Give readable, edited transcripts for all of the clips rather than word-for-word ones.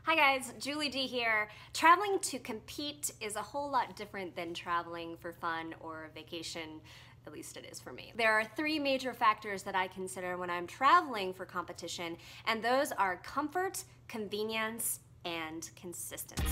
Hi guys, Julie D here. Traveling to compete is a whole lot different than traveling for fun or vacation. At least it is for me. There are three major factors that I consider when I'm traveling for competition, and those are comfort, convenience, and consistency.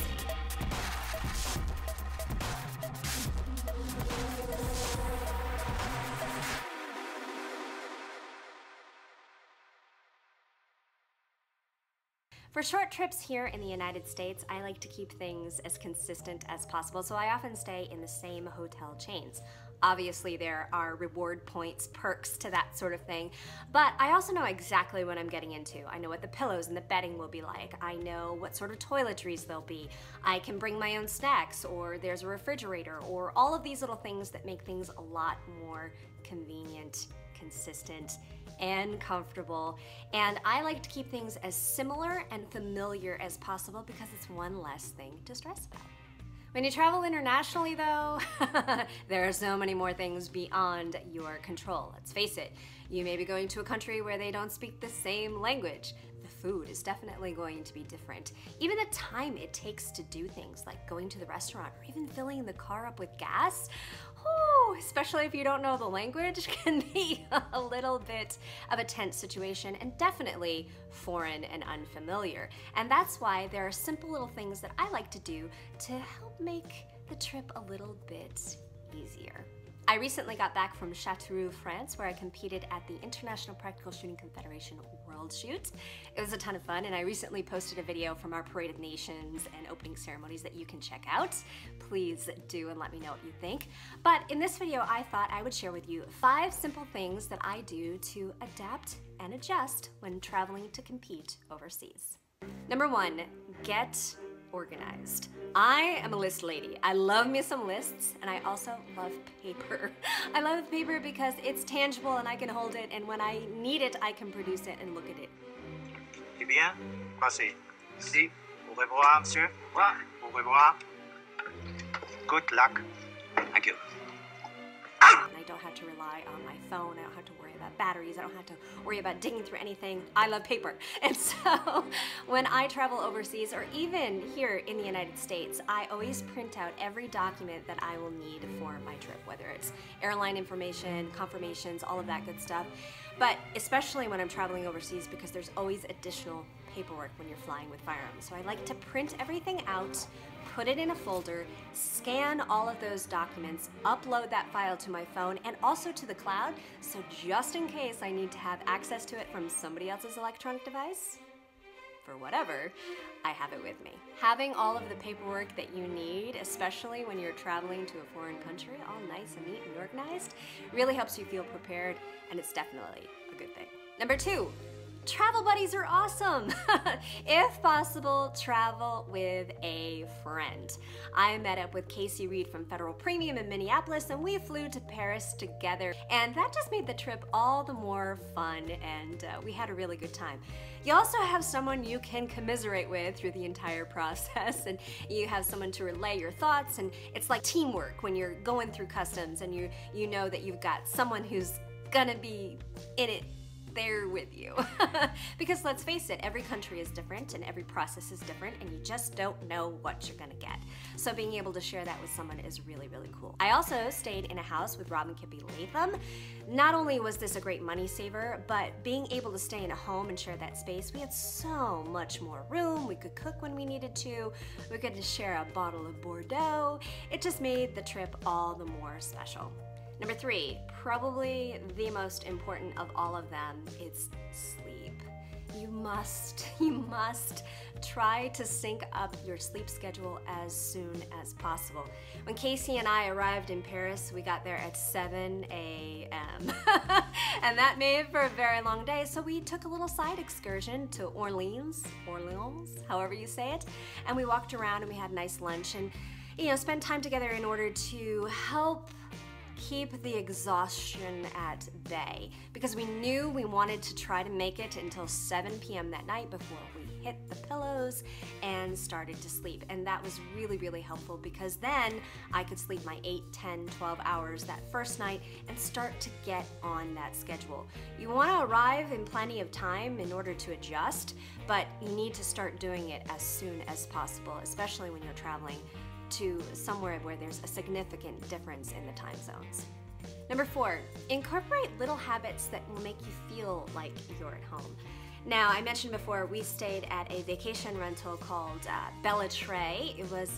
For short trips here in the United States, I like to keep things as consistent as possible, so I often stay in the same hotel chains. Obviously, there are reward points, perks to that sort of thing, but I also know exactly what I'm getting into. I know what the pillows and the bedding will be like. I know what sort of toiletries there'll be. I can bring my own snacks, or there's a refrigerator, or all of these little things that make things a lot more convenient, consistent, and comfortable. And I like to keep things as similar and familiar as possible because it's one less thing to stress about. When you travel internationally though, there are so many more things beyond your control. Let's face it, you may be going to a country where they don't speak the same language. The food is definitely going to be different. Even the time it takes to do things like going to the restaurant or even filling the car up with gas, especially if you don't know the language, can be a little bit of a tense situation and definitely foreign and unfamiliar. And that's why there are simple little things that I like to do to help make the trip a little bit easier. I recently got back from Châteauroux, France, where I competed at the International Practical Shooting Confederation World Shoot. It was a ton of fun, and I recently posted a video from our Parade of Nations and opening ceremonies that you can check out. Please do and let me know what you think. But in this video, I thought I would share with you 5 simple things that I do to adapt and adjust when traveling to compete overseas. Number 1, get organized. I am a list lady. I love me some lists, and I also love paper. I love paper because it's tangible and I can hold it, and when I need it, I can produce it and look at it. Eh bien, passez. Si. Au revoir, monsieur. Au revoir. Good luck. Thank you. I don't have to rely on my phone. I don't have to worry about batteries. I don't have to worry about digging through anything. I love paper. And so when I travel overseas, or even here in the United States, I always print out every document that I will need for my trip, whether it's airline information, confirmations, all of that good stuff. But especially when I'm traveling overseas, because there's always additional paperwork when you're flying with firearms. So I like to print everything out, put it in a folder, scan all of those documents, upload that file to my phone and also to the cloud, so just in case I need to have access to it from somebody else's electronic device, for whatever, I have it with me. Having all of the paperwork that you need, especially when you're traveling to a foreign country, all nice and neat and organized, really helps you feel prepared, and it's definitely a good thing. Number 2, travel buddies are awesome. If possible, travel with a friend. I met up with Casey Reed from Federal Premium in Minneapolis, and we flew to Paris together, and that just made the trip all the more fun, and we had a really good time. You also have someone you can commiserate with through the entire process, and you have someone to relay your thoughts, and it's like teamwork when you're going through customs and you know that you've got someone who's gonna be in it there with you. Because let's face it, every country is different and every process is different, and you just don't know what you're gonna get. So being able to share that with someone is really, really cool. I also stayed in a house with Rob and Kippy Latham. Not only was this a great money saver, but being able to stay in a home and share that space, we had so much more room. We could cook when we needed to. We could just share a bottle of Bordeaux. It just made the trip all the more special. Number 3, probably the most important of all of them, is sleep. You must try to sync up your sleep schedule as soon as possible. When Casey and I arrived in Paris, we got there at 7 a.m. and that made for a very long day, so we took a little side excursion to Orleans, however you say it, and we walked around and we had a nice lunch and spent time together in order to help keep the exhaustion at bay, because we knew we wanted to try to make it until 7 p.m. that night before we hit the pillows and and started to sleep. And that was really, really helpful because then I could sleep my 8, 10, 12 hours that first night and start to get on that schedule. You want to arrive in plenty of time in order to adjust, but you need to start doing it as soon as possible, especially when you're traveling to somewhere where there's a significant difference in the time zones. Number 4, incorporate little habits that will make you feel like you're at home. Now, I mentioned before, we stayed at a vacation rental called Bellatrix. It was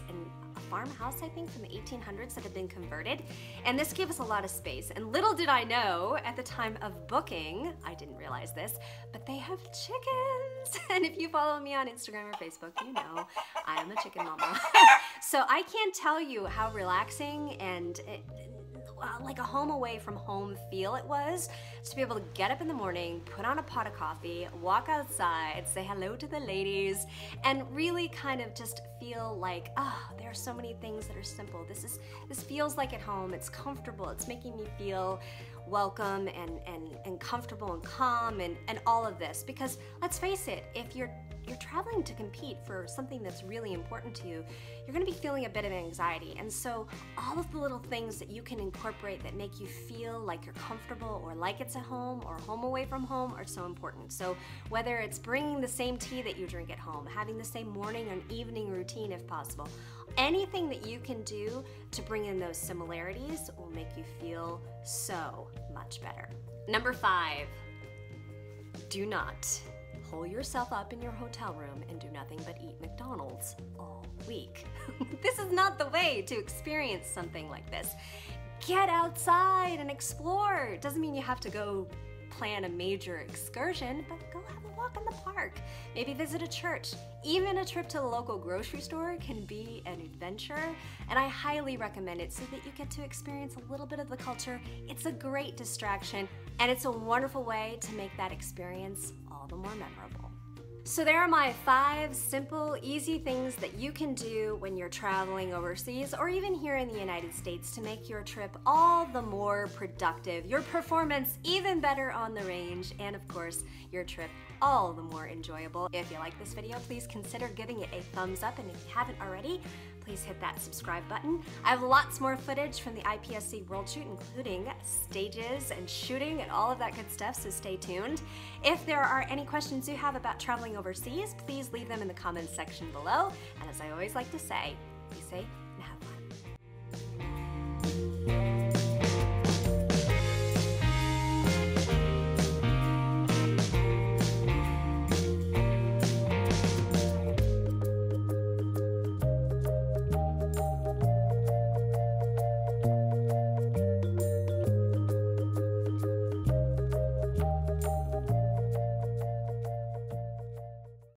a farmhouse, I think, from the 1800s that had been converted. And this gave us a lot of space. And little did I know at the time of booking, I didn't realize this, but they have chickens. And if you follow me on Instagram or Facebook, you know I am a chicken mama. So I can't tell you how relaxing and like a home away from home feel it was to be able to get up in the morning, put on a pot of coffee, walk outside, say hello to the ladies, and really kind of just feel like, there are so many things that are simple. This feels like at home. It's comfortable. It's making me feel welcome and comfortable and calm and all of this. Because let's face it, if you're traveling to compete for something that's really important to you, you're going to be feeling a bit of anxiety. And so all of the little things that you can incorporate that make you feel like you're comfortable or like it's at home or home away from home are so important. So whether it's bringing the same tea that you drink at home, having the same morning and evening routine if possible, anything that you can do to bring in those similarities will make you feel so much better. Number 5, do not hole yourself up in your hotel room and do nothing but eat McDonald's all week. This is not the way to experience something like this. Get outside and explore. It doesn't mean you have to go plan a major excursion, but go have a walk in the park. Maybe visit a church. Even a trip to the local grocery store can be an adventure, and I highly recommend it so that you get to experience a little bit of the culture. It's a great distraction, and it's a wonderful way to make that experience all the more memorable. So there are my 5 simple, easy things that you can do when you're traveling overseas or even here in the United States to make your trip all the more productive, your performance even better on the range, and of course, your trip all the more enjoyable. If you like this video, please consider giving it a thumbs up, and if you haven't already, please hit that subscribe button. I have lots more footage from the IPSC World Shoot, including stages and shooting and all of that good stuff, so stay tuned. If there are any questions you have about traveling overseas, please leave them in the comments section below. And as I always like to say, be safe and have fun.